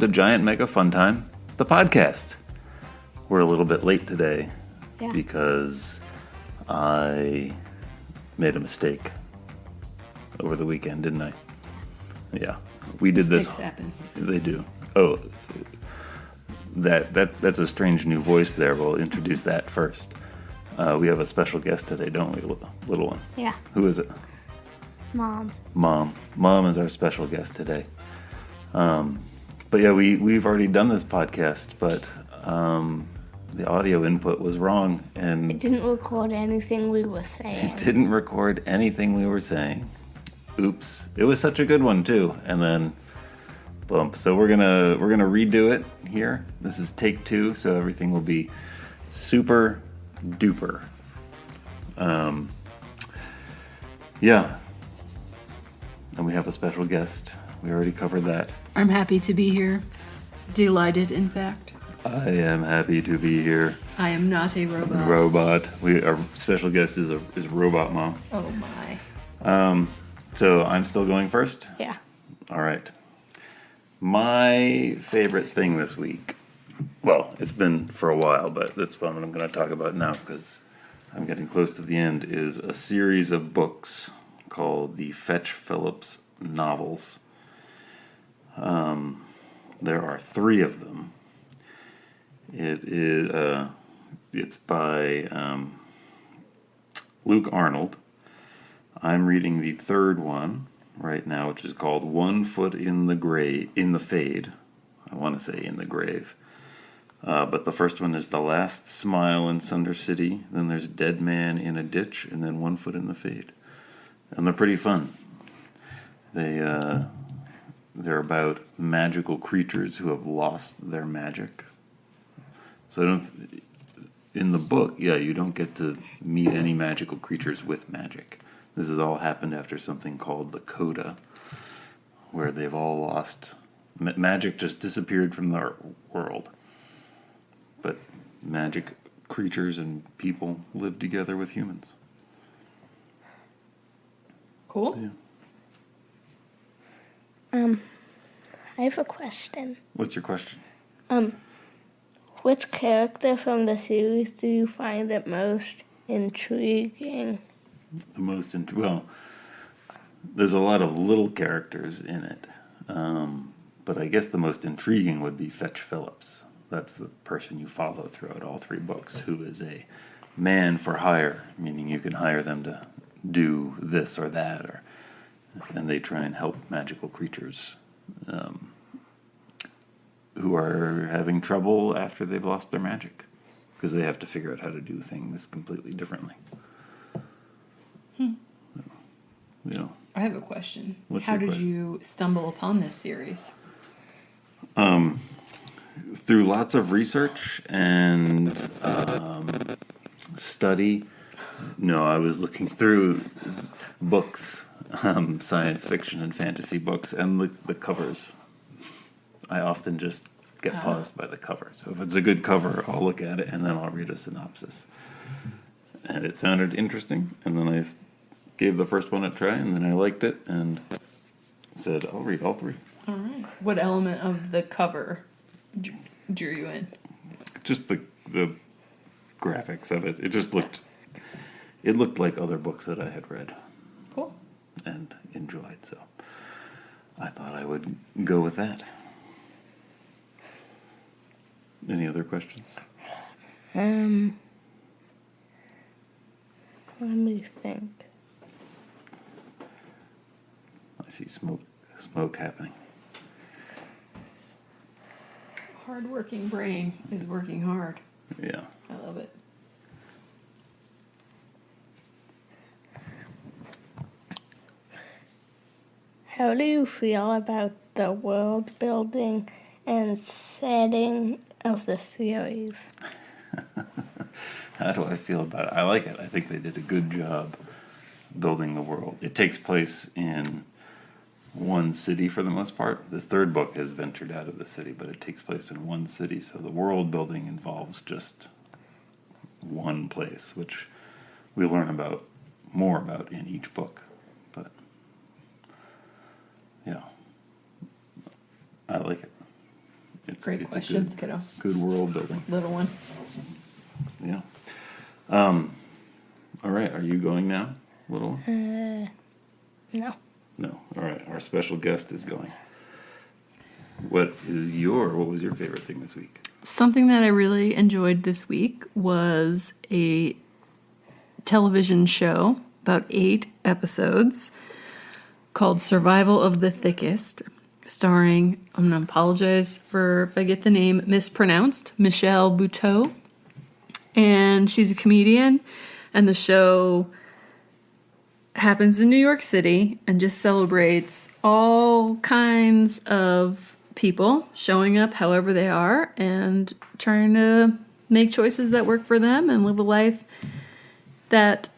to Giant Mega Fun Time, the podcast. We're a little bit late today because I made a mistake over the weekend, didn't I? Yeah, we did this. Mistakes happen. They do. Oh, that's a strange new voice there. We'll introduce that first. We have a special guest today, don't we, little one? Yeah. Who is it? Mom. Mom is our special guest today. But yeah, we've already done this podcast, but the audio input was wrong, and It didn't record anything we were saying. it didn't record anything we were saying. Oops! It was such a good one too, and then bump. So we're gonna redo it here. This is take 2, so everything will be super duper. Yeah. And we have a special guest. We already covered that. I'm happy to be here. Delighted, in fact. I am happy to be here. I am not a robot. Our special guest is Robot Mom. Oh my. So I'm still going first? Yeah. All right. My favorite thing this week, well, it's been for a while, but that's what I'm going to talk about now because I'm getting close to the end, is a series of books called the Fetch Phillips novels. There are 3 of them. It's by Luke Arnold. I'm reading the 3rd one right now, which is called 1 Foot in the Fade. I want to say in the grave. But the first one is The Last Smile in Sunder City. Then there's Dead Man in a Ditch, and then 1 Foot in the Fade. And they're pretty fun. They're about magical creatures who have lost their magic. So in the book, you don't get to meet any magical creatures with magic. This has all happened after something called the Coda, where they've all lost magic, just disappeared from the world. But magic creatures and people live together with humans. Cool. Yeah. I have a question. What's your question? Which character from the series do you find the most intriguing? Well, there's a lot of little characters in it. But I guess the most intriguing would be Fetch Phillips. That's the person you follow throughout all 3 books, who is a man for hire, meaning you can hire them to do this or that, and they try and help magical creatures who are having trouble after they've lost their magic, because they have to figure out how to do things completely differently. I have a question. What's How your did question? you stumble upon this series? Through lots of research and study. No, I was looking through books, science fiction and fantasy books, and the covers. I often just get paused by the cover. So if it's a good cover, I'll look at it and then I'll read a synopsis. And it sounded interesting, and then I gave the first one a try, and then I liked it and said, I'll read all 3. All right. What element of the cover drew you in? Just the graphics of it. It looked like other books that I had read. Cool. And enjoyed, so I thought I would go with that. Any other questions? Let me think. I see smoke happening. Hard-working brain is working hard. Yeah. I love it. How do you feel about the world building and setting of the series? How do I feel about it? I like it. I think they did a good job building the world. It takes place in one city for the most part. This 3rd book has ventured out of the city, but it takes place in one city, so the world building involves just one place, which we learn more about in each book. But yeah, I like it. Great questions, kiddo. Good world building. Little one. Yeah. All right. Are you going now, little one? No. No. All right. Our special guest is going. What was your favorite thing this week? Something that I really enjoyed this week was a television show, about 8 episodes, called Survival of the Thickest, starring, I'm going to apologize if I get the name mispronounced, Michelle Buteau. And she's a comedian, and the show happens in New York City and just celebrates all kinds of people showing up however they are and trying to make choices that work for them and live a life that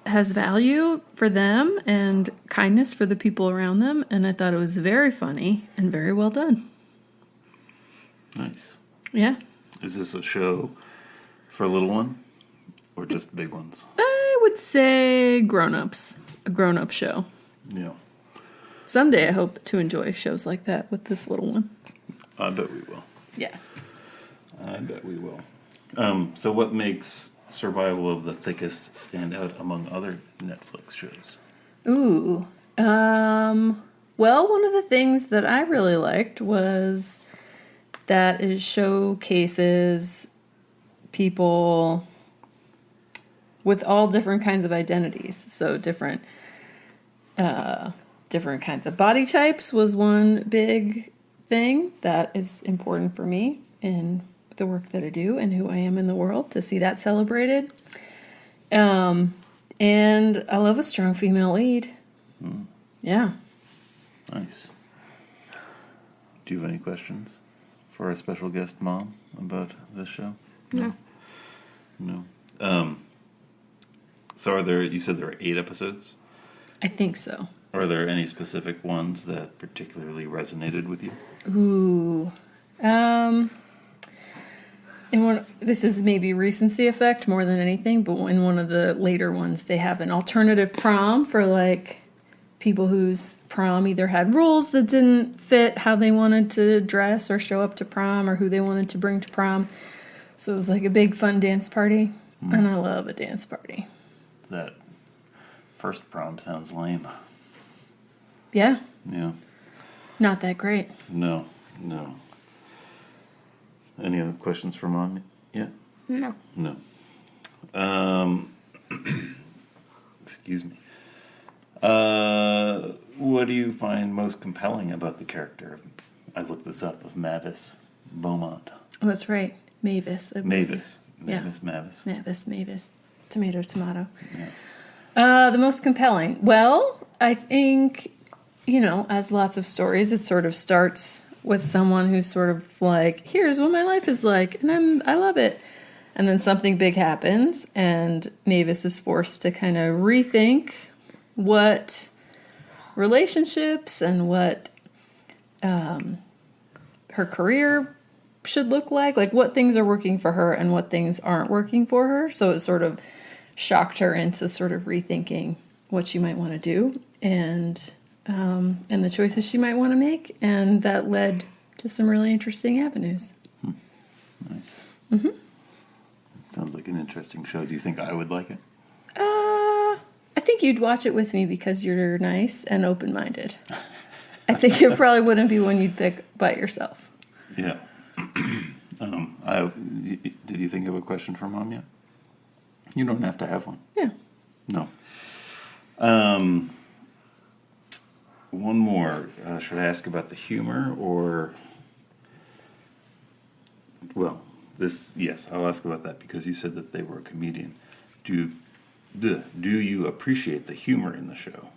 has value for them and kindness for the people around them. And I thought it was very funny and very well done. Nice. Yeah. Is this a show for a little one or just big ones? I would say grown-ups. A grown-up show. Yeah. Someday I hope to enjoy shows like that with this little one. I bet we will. Yeah. I bet we will. So what makes Survival of the Thickest stand out among other Netflix shows? Ooh. Well, one of the things that I really liked was that it showcases people with all different kinds of identities. So different kinds of body types was one big thing that is important for me in the work that I do and who I am in the world, to see that celebrated. And I love a strong female lead. Yeah. Nice. Do you have any questions for our special guest mom about this show? No. No. So you said there are 8 episodes? I think so. Are there any specific ones that particularly resonated with you? Ooh. This is maybe recency effect more than anything, but in one of the later ones, they have an alternative prom for like people whose prom either had rules that didn't fit how they wanted to dress or show up to prom or who they wanted to bring to prom. So it was like a big fun dance party, and I love a dance party. That first prom sounds lame. Yeah. Yeah. Not that great. No. Any other questions for Mom? Yeah? No. No. Excuse me. What do you find most compelling about the character of, I looked this up, of Mavis Beaumont? Oh, that's right. Mavis. Mavis. Tomato. Yeah. The most compelling. Well, I think, as lots of stories, it sort of starts with someone who's sort of like, here's what my life is like, and I love it. And then something big happens, and Mavis is forced to kind of rethink what relationships and what her career should look like what things are working for her and what things aren't working for her. So it sort of shocked her into sort of rethinking what she might want to do and the choices she might want to make, and that led to some really interesting avenues. Nice. Sounds like an interesting show. Do you think I would like it? I think you'd watch it with me because you're nice and open-minded. I think it probably wouldn't be one you'd pick by yourself. Yeah. Did you think of a question for Mom yet? You don't have to have one. Yeah. No. One more. Should I ask about the humor or... Well, yes, I'll ask about that because you said that they were a comedian. Do you appreciate the humor in the show?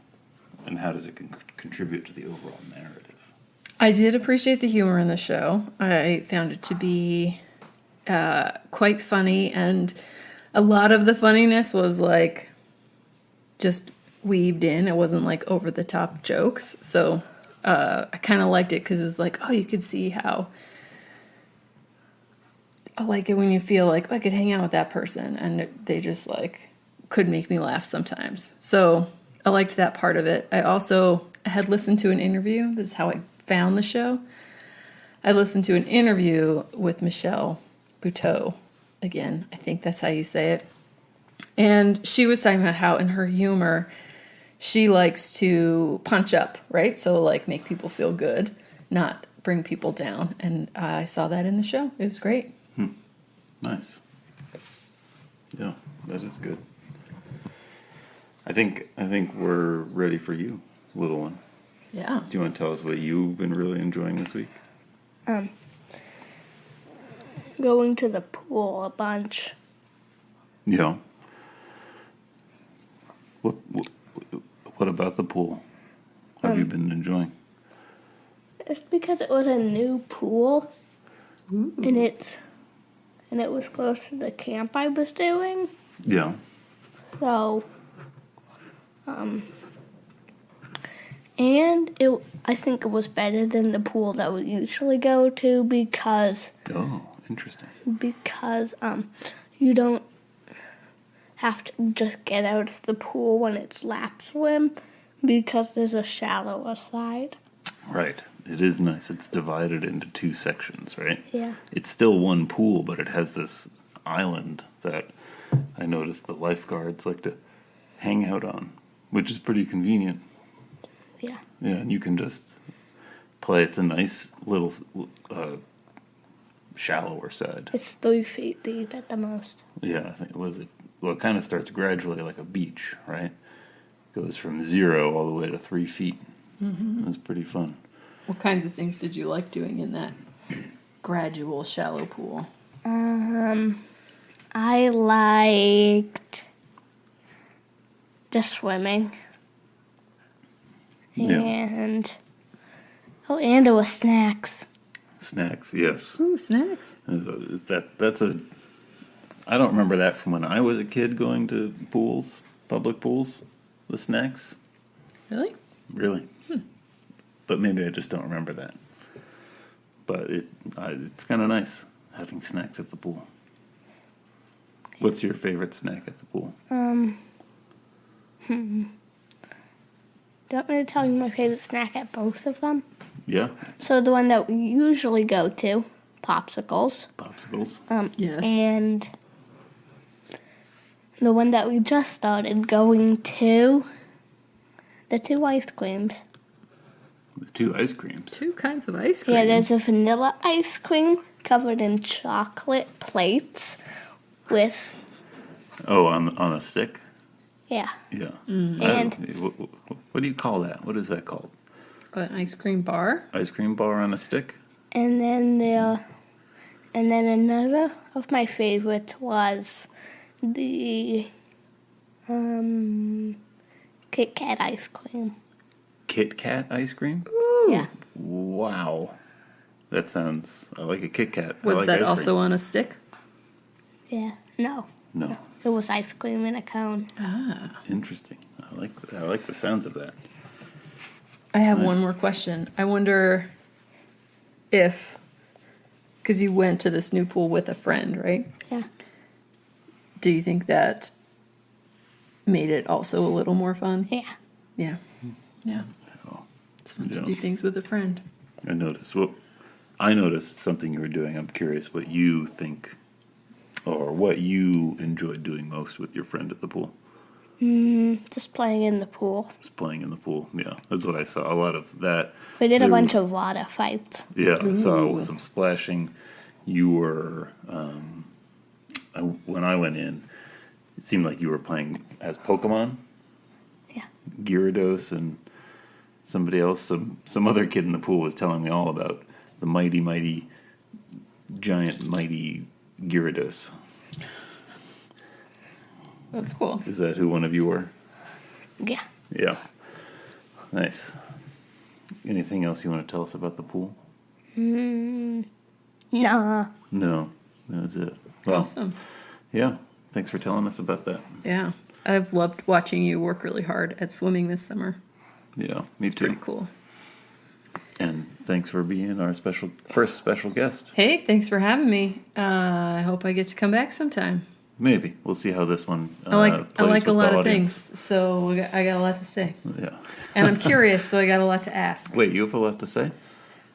And how does it contribute to the overall narrative? I did appreciate the humor in the show. I found it to be quite funny, and a lot of the funniness was like just weaved in. It wasn't like over the top jokes. So I kind of liked it because it was like, oh, you could see how. I like it when you feel like, oh, I could hang out with that person, and they just like could make me laugh sometimes. So I liked that part of it. I had listened to an interview. This is how I found the show. I listened to an interview with Michelle Buteau. Again, I think that's how you say it. And she was talking about how in her humor, she likes to punch up, right? So like make people feel good, not bring people down. And I saw that in the show. It was great. Nice. Yeah, that is good. I think we're ready for you, little one. Yeah. Do you want to tell us what you've been really enjoying this week? Going to the pool a bunch. Yeah. What about the pool have you been enjoying? It's because it was a new pool, and it was close to the camp I was doing. Yeah. So, I think it was better than the pool that we usually go to because Oh, interesting. You don't have to just get out of the pool when it's lap swim because there's a shallower side. Right. It is nice. It's divided into two sections, right? Yeah. It's still one pool, but it has this island that I noticed the lifeguards like to hang out on, which is pretty convenient. Yeah. Yeah, and you can just play. It's a nice little shallower side. It's 3 feet deep at the most. Yeah, I think it kind of starts gradually like a beach, right? Goes from 0 all the way to 3 feet. Mm-hmm. It's pretty fun. What kinds of things did you like doing in that gradual shallow pool? I liked just swimming. Yeah. And there were snacks. Snacks, yes. Ooh, snacks. That's a. I don't remember that from when I was a kid going to pools, public pools. The snacks, Really? really. But maybe I just don't remember that. But it's kind of nice having snacks at the pool. What's your favorite snack at the pool? Do you want me to tell you my favorite snack at both of them? Yeah, So the one that we usually go to, popsicles. popsicles. Yes. And the one that we just started going to, the 2 ice creams. The 2 ice creams. 2 kinds of ice cream. Yeah, there's a vanilla ice cream covered in chocolate plates with, Oh, on a stick. yeah. Yeah. And What do you call that? What is that called? An ice cream bar. Ice cream bar on a stick. And then another of my favorites was the Kit Kat ice cream. Kit Kat ice cream. Ooh. Yeah. Wow, that sounds. I like a Kit Kat. I Was like that ice also cream. on a stick? Yeah. No. No. It was ice cream in a cone. Ah. Interesting. I like the sounds of that. I have one more question. I wonder if, because you went to this new pool with a friend, right? Yeah. Do you think that made it also a little more fun? Yeah. Yeah. Yeah. Oh, It's fun yeah. to do things with a friend. I noticed something you were doing. I'm curious what you think, or what you enjoyed doing most with your friend at the pool. Just playing in the pool. Just playing in the pool. Yeah, that's what I saw. A lot of that. We did a There bunch of water fights. Yeah, I saw Ooh. with some splashing. You were, when I went in, it seemed like you were playing as Pokemon. Yeah. Gyarados and somebody else, some other kid in the pool was telling me all about the mighty Gyarados. That's cool. Is that who one of you were? Yeah. Yeah. Nice. Anything else you want to tell us about the pool? Nah. No, that's it. Well, Awesome. yeah. Thanks for telling us about that. Yeah. I've loved watching you work really hard at swimming this summer. Yeah, me too. Pretty cool. And thanks for being our first special guest. Hey, thanks for having me. I hope I get to come back sometime. Maybe we'll see how this one. I like plays a with lot the of audience. things, so I got a lot to say, Yeah. and I'm curious, so I got a lot to ask. Wait, you have a lot to say?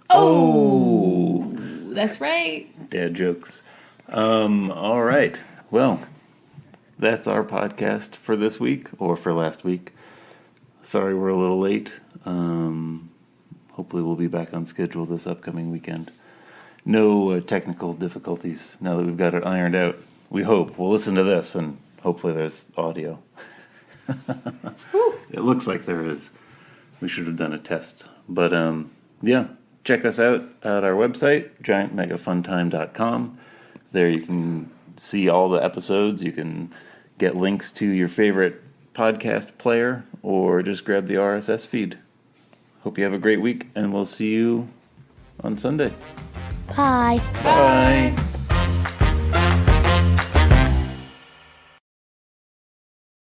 Oh, that's right. Dad jokes. All right. Well, that's our podcast for this week, or for last week. Sorry we're a little late. Hopefully we'll be back on schedule this upcoming weekend. No technical difficulties now that we've got it ironed out. We hope. We'll listen to this, and hopefully there's audio. It looks like there is. We should have done a test. But, yeah, check us out at our website, giantmegafuntime.com. There you can see all the episodes. You can get links to your favorite podcast player, or just grab the RSS feed. Hope you have a great week, and we'll see you on Sunday. Bye. Bye.